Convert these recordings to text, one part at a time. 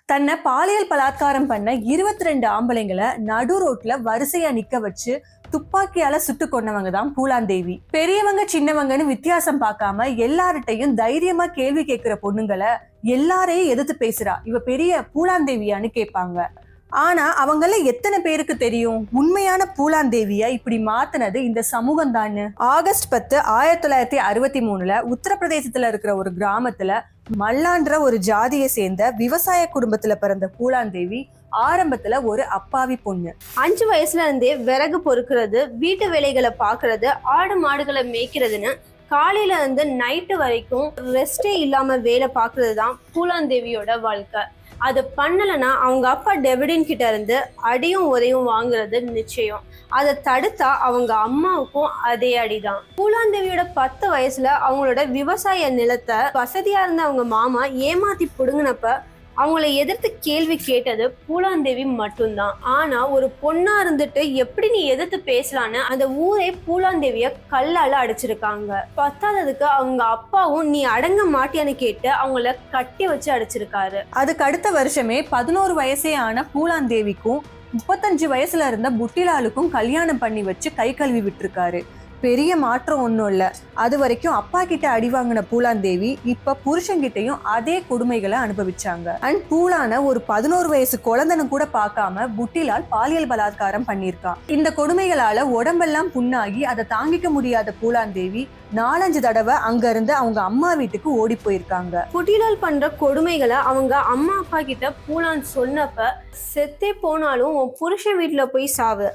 தன்னை பாலியல் பலாத்காரம் பண்ண 22 ஆம்பளைங்களை நடு ரோட்ல வரிசையா நிக்க வச்சு துப்பாக்கியால சுட்டு கொண்டவங்க தான் பூலாந்தேவி. பெரியவங்க சின்னவங்கன்னு வித்தியாசம் பார்க்காம எல்லார்ட்டையும் தைரியமா கேள்வி கேட்கிற பொண்ணுங்களை எல்லாரையும் எதிர்த்து பேசுறா இவ பெரிய பூலாந்தேவியான்னு கேட்பாங்க. ஆனா அவங்கள எத்தனை பேருக்கு தெரியும் உண்மையான பூலாந்தேவிய இப்படி மாத்தினது இந்த சமூகம் தான்? ஆகஸ்ட் 10, 1963 உத்தரப்பிரதேசத்துல இருக்கிற ஒரு கிராமத்துல மல்லான்ற ஒரு ஜாதியை சேர்ந்த விவசாய குடும்பத்துல பிறந்த பூலாந்தேவி ஆரம்பத்துல ஒரு அப்பாவி பொண்ணு. 5 வயசுல இருந்தே விறகு பொறுக்கிறது, வீட்டு வேலைகளை பாக்குறது, ஆடு மாடுகளை மேய்க்கிறதுன்னு காலையில இருந்து நைட்டு வரைக்கும் ரெஸ்டே இல்லாம வேலை பாக்குறது தான் பூலாந்தேவியோட வாழ்க்கை. அது பண்ணலைன்னா அவங்க அப்பா டெவிடின் கிட்ட இருந்து அடியும் உதையும் வாங்குறது நிச்சயம். அதை தடுத்தா அவங்க அம்மாவுக்கும் அதே அடிதான். பூலாந்தேவியோட 10 வயசுல அவங்களோட விவசாய நிலத்தை வசதியா இருந்த அவங்க மாமா ஏமாத்தி புடுங்கினப்ப அவங்கள எதிர்த்து கேள்வி கேட்டது பூலாந்தேவி மட்டும்தான். ஆனா ஒரு பொண்ணா இருந்துட்டு எப்படி நீ எதிர்த்து பேசலான்னு அந்த ஊரே பூலாந்தேவிய கல்லால அடிச்சிருக்காங்க. பத்தாததுக்கு அவங்க அப்பாவும் நீ அடங்க மாட்டியான்னு கேட்டு அவங்கள கட்டி வச்சு அடிச்சிருக்காரு. அதுக்கு அடுத்த வருஷமே 11 வயசே ஆன பூலாந்தேவிக்கும் 35 வயசுல இருந்த புட்டிலாலுக்கும் கல்யாணம் பண்ணி வச்சு கை கழுவி விட்டுருக்காரு. பெரிய மாற்றம் ஒன்றும் இல்லை. அது வரைக்கும் அப்பா கிட்ட அடி வாங்கின பூலாந்தேவி இப்ப புருஷன்கிட்டையும் அதே கொடுமைகளை அனுபவிச்சாங்க. அண்ட் பூலான ஒரு 11 வயசு குழந்தைன்னு கூட பார்க்காம புட்டிலால் பாலியல் பலாத்காரம் பண்ணியிருக்கான். இந்த கொடுமைகளால உடம்பெல்லாம் புண்ணாகி அதை தாங்கிக்க முடியாத பூலாந்தேவி 4-5 தடவை அங்க இருந்து அவங்க அம்மா வீட்டுக்கு ஓடி போயிருக்காங்க. புட்டிலால் பண்ற கொடுமைகளை அவங்க அம்மா அப்பா கிட்ட பூலான் சொன்னப்ப செத்தே போனாலும் உன் புருஷன் வீட்டுல போய் சாவு,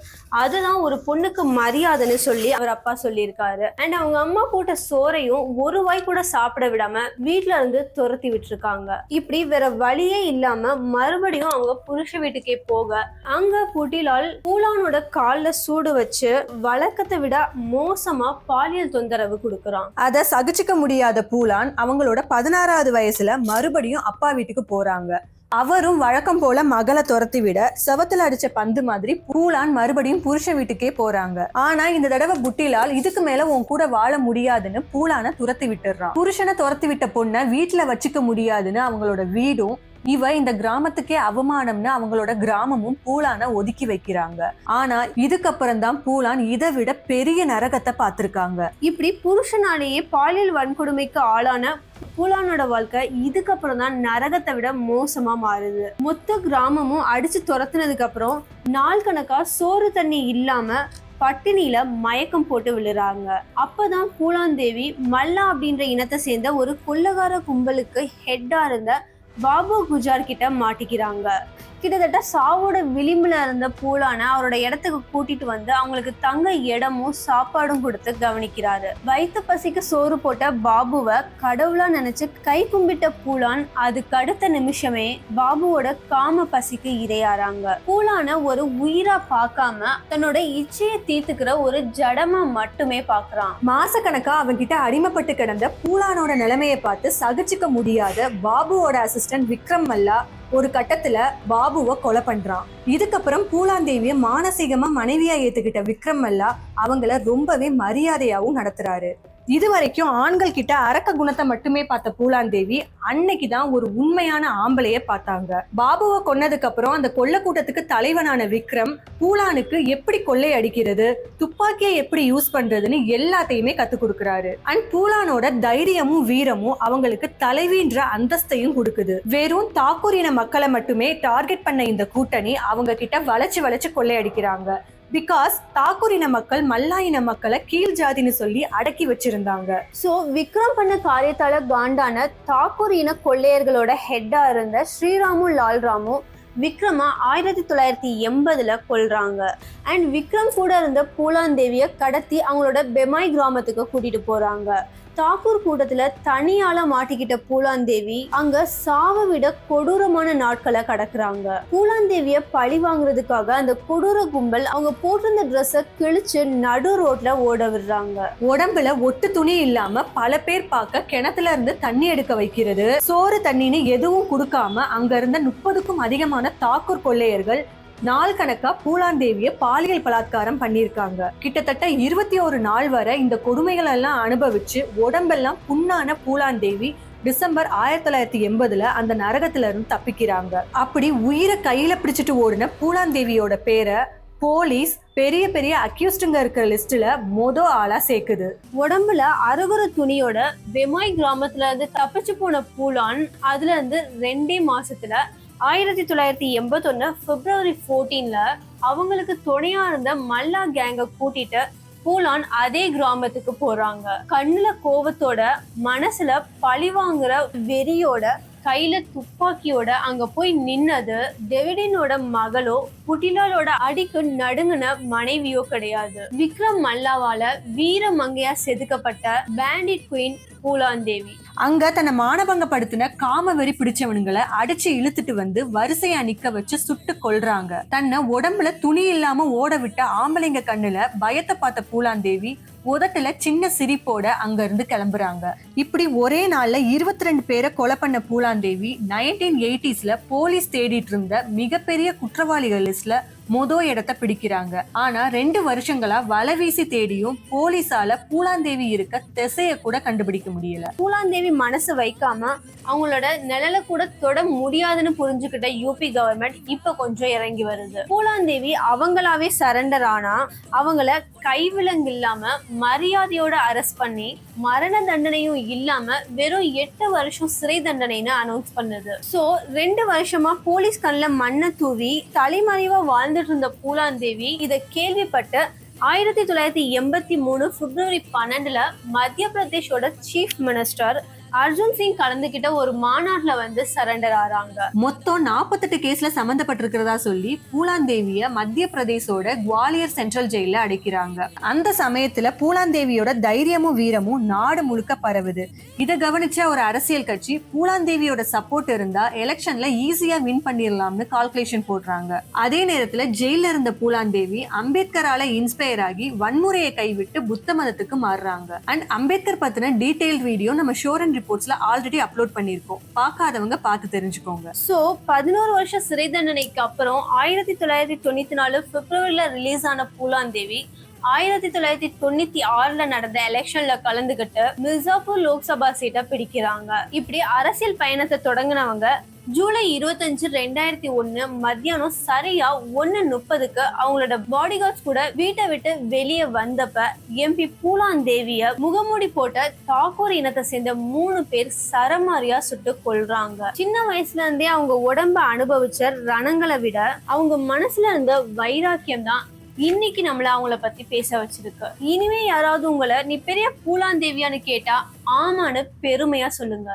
அதுதான் ஒரு பொண்ணுக்கு மரியாதைன்னு சொல்லி அவர் அப்பா சொல்லியிருக்காரு. அண்ட் அவங்க அம்மா போட்ட சோறையும் ஒரு வாய் கூட சாப்பிட விடாம வீட்டுல இருந்து துரத்தி விட்டுருக்காங்க. இப்படி வேற வழியே இல்லாம மறுபடியும் அவங்க புருஷ வீட்டுக்கே போக அங்க புட்டிலால் பூலானோட கால்ல சூடு வச்சு வழக்கத்தை விட மோசமா பாலியல் தொந்தரவு கொடுக்கறான். அதை சகிச்சுக்க முடியாத பூலான் அவங்களோட 16வது வயசுல மறுபடியும் அப்பா வீட்டுக்கு போறாங்க. அவரும் வழக்கம் போல மகளை துரத்தி விட செவத்துல அடிச்ச பந்து மாதிரி பூலான் மறுபடியும் புருஷ வீட்டுக்கே போறாங்க. ஆனா இந்த தடவை புட்டிலால் இதுக்கு மேல உன் கூட வாழ முடியாதுன்னு பூலான துரத்தி விட்டுறான். புருஷனை துரத்தி விட்ட பொண்ணை வீட்டுல வச்சுக்க முடியாதுன்னு அவங்களோட வீடும் இவ இந்த கிராமத்துக்கே அவமானம்னு அவங்களோட கிராமமும் பூலான ஒதுக்கி வைக்கிறாங்க. ஆனா இதுக்கப்புறம் தான் பூலான் இதை விட பெரிய நரகத்தை பார்த்திருக்காங்க. இப்படி புருஷனாலேயே பாலியல் வன்கொடுமைக்கு ஆளான பூலானோட வாழ்க்கை இதுக்கப்புறம் தான் நரகத்தை விட மோசமா மாறுது. மொத்த கிராமமும் அடிச்சு துரத்துனதுக்கு அப்புறம் நாள் கணக்கா சோறு தண்ணி இல்லாம பட்டினியில மயக்கம் போட்டு விழுறாங்க. அப்பதான் பூலாந்தேவி மல்லா அப்படின்ற இனத்தை சேர்ந்த ஒரு கொள்ளக்கார கும்பலுக்கு ஹெட்டா இருந்த பாபு குஜார் கிட்ட மாட்டிக்கிறாங்க. கிட்டத்தட்ட சாவோட விளிம்புல இருந்த பூலான அவரோட இடத்துக்கு கூட்டிட்டு வந்து அவங்களுக்கு தங்க இடமும் சாப்பாடும் கொடுத்து கவனிக்கிறாரு. வயிற்று பசிக்கு சோறு போட்ட பாபுவை கடவுளா நினைச்சு கை கும்பிட்ட பூலான் அதுக்கு அடுத்த நிமிஷமே பாபுவோட காம பசிக்கு இரையாறாங்க. பூலான ஒரு உயிரா பார்க்காம தன்னோட இச்சையை தீர்த்துக்கிற ஒரு ஜடமா மட்டுமே பாக்குறான். மாசக்கணக்கா அவன்கிட்ட அடிமைப்பட்டு கிடந்த பூலானோட நிலைமையை பார்த்து சகிச்சுக்க முடியாத பாபுவோட அசிஸ்டன்ட் விக்ரம் மல்லா ஒரு கட்டத்துல பாபுவை கொலை பண்றான். இதுக்கப்புறம் பூலாந்தேவிய மானசீகமா மனைவியா ஏத்துக்கிட்ட விக்ரம் மல்லா அவங்கள ரொம்பவே மரியாதையாவும் நடத்துறாரு. இது வரைக்கும் ஆண்கள் கிட்ட அரக்க குணத்தை மட்டுமே பார்த்த பூலாந்தேவி அன்னைக்குதான் ஒரு உண்மையான ஆம்பளைய பார்த்தாங்க. பாபுவை கொன்னதுக்கு அப்புறம் அந்த கொள்ள கூட்டத்துக்கு தலைவனான விக்ரம் பூலானுக்கு எப்படி கொள்ளை அடிக்கிறது, துப்பாக்கியை எப்படி யூஸ் பண்றதுன்னு எல்லாத்தையுமே கத்து கொடுக்கறாரு. அண்ட் பூலானோட தைரியமும் வீரமும் அவங்களுக்கு தலைவின்ற அந்தஸ்தையும் கொடுக்குது. வெறும் தாக்கூர் இன மக்களை மட்டுமே டார்கெட் பண்ண இந்த கூட்டணி அவங்க கிட்ட வளைச்சு வளைச்சு கொள்ளை அடிக்கிறாங்க. பிகாஸ் தாக்கூர் இன மக்கள் மல்லா இன மக்களை கீழ் ஜாதின்னு சொல்லி அடக்கி வச்சிருந்தாங்க. சோ விக்ரம் பண்ண காரியத்தால காண்டான தாக்கூர் இன கொள்ளையர்களோட ஹெட்டா இருந்த ஸ்ரீராமும் லால்ராமும் விக்ரமா 1980 கொல்றாங்க. அண்ட் விக்ரம் கூட இருந்த பூலாந்தேவிய கடத்தி அவங்களோட பெமாய் கிராமத்துக்கு கூட்டிட்டு போறாங்க. தாக்கூர் கூட்டத்துல தனியால மாட்டிக்கிட்ட பூலாந்தேவி அங்க சாவை விட கொடூரமான நாட்களை கடக்குறாங்க. பூலாந்தேவிய பழி வாங்குறதுக்காக அந்த கொடூர கும்பல் அவங்க போட்டிருந்த ட்ரெஸ்ஸ கிழிச்சு நடு ரோட்ல ஓட விடுறாங்க. உடம்புல ஒட்டு துணி இல்லாம பல பேர் பார்க்க கிணத்துல இருந்து தண்ணி எடுக்க வைக்கிறது, சோறு தண்ணின்னு எதுவும் கொடுக்காம அங்க இருந்த 30க்கும் அதிகமான தாக்கூர் கொள்ளையர்கள் நாள் கணக்கா பூலாந்தேவிய பாலியல் பலாத்காரம் பண்ணியிருக்காங்க. கிட்டத்தட்ட 21 நாள் வரை இந்த கொடுமைகள் எல்லாம் அனுபவிச்சு உடம்பெல்லாம் புண்ணான பூலாந்தேவி டிசம்பர் 1980 அந்த நரகத்துல இருந்து தப்பிக்கிறாங்க. அப்படி உயிரை கையில பிடிச்சிட்டு ஓடின பூலாந்தேவியோட பேரை போலீஸ் பெரிய பெரிய அக்யூஸ்டுங்க இருக்கிற லிஸ்ட்ல ஆளா சேர்க்குது. உடம்புல அறுகுற துணியோட வெமாய் கிராமத்துல இருந்து தப்பிச்சு போன பூலான் அதுல இருந்து 2 மாசத்துல 1981 பிப்ரவரி 14 அவங்களுக்கு துணையா இருந்த மல்லா கேங்க கூட்டிட்டு பூலான் அதே கிராமத்துக்கு போறாங்க. கண்ணுல கோவத்தோட, மனசுல பழிவாங்குற வெறியோட, கையில துப்பாக்கியோட அங்க போய் நின்னது டேவிடினோட மகளோ புட்டிலாலோட அடிக்கு நடுங்கின மனைவியோ கிடையாது. விக்ரம் மல்லாவால வீர மங்கையா செதுக்கப்பட்ட பேண்டிட் குயின் பூலாந்தேவி. அங்க தன்னை மானபங்கப்படுத்தின காம வெறி பிடிச்சவனுங்களை அடிச்சு இழுத்துட்டு வந்து வரிசையா நிக்க வச்சு சுட்டு கொல்றாங்க. தன்னை உடம்புல துணி இல்லாம ஓட விட்ட ஆம்பளைங்க கண்ணுல பயத்தை பார்த்த பூலாந்தேவி உதட்டுல சின்ன சிரிப்போட அங்க இருந்து கிளம்புறாங்க. இப்படி ஒரே நாள்ல 22 பேரை கொலை பண்ண பூலாந்தேவி 1980s போலீஸ் தேடிட்டு இருந்த மிகப்பெரிய குற்றவாளிகள் லிஸ்ட்ல இடத்தை பிடிக்கிறாங்க. ஆனா 2 வருஷங்களா வலை வீசி தேடியும் போலீஸால பூலாந்தேவி இருக்க திசைய கூட கண்டுபிடிக்க முடியல. பூலாந்தேவி மனசு வைக்காம அவங்களோட நிழல கூட தொட முடியாதுன்னு புரிஞ்சுக்கிட்ட யூபி கவர்மெண்ட் இப்ப கொஞ்சம் இறங்கி வருது. பூலாந்தேவி அவங்களாவே சரண்டர் ஆனா அவங்கள கைவிலங்கு இல்லாம மரியாதையோட அரெஸ்ட் பண்ணி மரண தண்டனையும் இல்லாம வெறும் 8 வருஷம் சிறை தண்டனைன்னு அனௌன்ஸ் பண்ணுது. சோ 2 வருஷமா போலீஸ் கண்ணில் மண்ணை தூவி தலைமறைவா வாழ்ந்துட்டு இருந்த பூலாந்தேவி இதை கேள்விப்பட்டு 1983 பிப்ரவரி 12 மத்திய பிரதேஷோட சீஃப் மினிஸ்டர் அர்ஜுன் சிங் கலந்துகிட்ட ஒரு மாநாட்டுல வந்து சரண்டர் ஆறாங்க. மொத்தம் 48 கேஸ்ல சம்பந்தப்பட்டிருக்கிறதா சொல்லி பூலாந்தேவிய மத்திய பிரதேசோட குவாலியர் சென்ட்ரல் ஜெயில அடைக்கிறாங்க. அந்த சமயத்துல பூலாந்தேவியோட தைரியமும் வீரமும் நாடு முழுக்க பரவுது. இதை கவனிச்ச ஒரு அரசியல் கட்சி பூலாந்தேவியோட சப்போர்ட் இருந்தா எலெக்ஷன்ல ஈஸியா வின் பண்ணிடலாம்னு கால்குலேஷன் போடுறாங்க. அதே நேரத்துல ஜெயில இருந்த பூலாந்தேவி அம்பேத்கரால இன்ஸ்பயர் ஆகி வன்முறையை கைவிட்டு புத்த மதத்துக்கு மாறுறாங்க. அண்ட் அம்பேத்கர் பத்தின டீடைல் வீடியோ நம்ம ஷோர் அண்ட் ரிப்போர்ட்ஸ்ல ஆல்ரெடி அப்லோட் பண்ணிருக்கோம். பார்க்காதவங்க பார்த்து தெரிஞ்சுக்கோங்க. சோ 11 வருஷம் சிறை தண்டனைக்கு அப்புறம் 1994 பிப்ரவரியில ரிலீஸ் ஆன பூலாந்தேவி 1996 நடந்த எலெக்ஷன்ல கலந்துகிட்டு மிர்சாப்பூர் லோக்சபா சீட்டை பிடிக்கிறாங்க. இப்படி அரசியல் பயணத்தை தொடங்கினவங்க ஜூலை 25, 2001 மத்தியானம் சரியா 1:30 அவங்களோட பாடிகார்ட்ஸ் கூட வீட்டை விட்டு வெளியே வந்தப்ப எம்பி பூலாந்தேவிய முகமூடி போட்ட தாக்கூர் இனத்தை சேர்ந்த 3 பேர் சரமாரியா சுட்டு கொல்றாங்க. சின்ன வயசுல இருந்தே அவங்க உடம்ப அனுபவிச்ச ரணங்களை விட அவங்க மனசுல இருந்த வைராக்கியம் தான் இன்னைக்கு நம்மள அவங்கள பத்தி பேச வச்சிருக்கு. இனிமே யாராவது உங்களை நீ பெரிய பூலாந்தேவியான்னு கேட்டா ஆமான்னு பெருமையா சொல்லுங்க.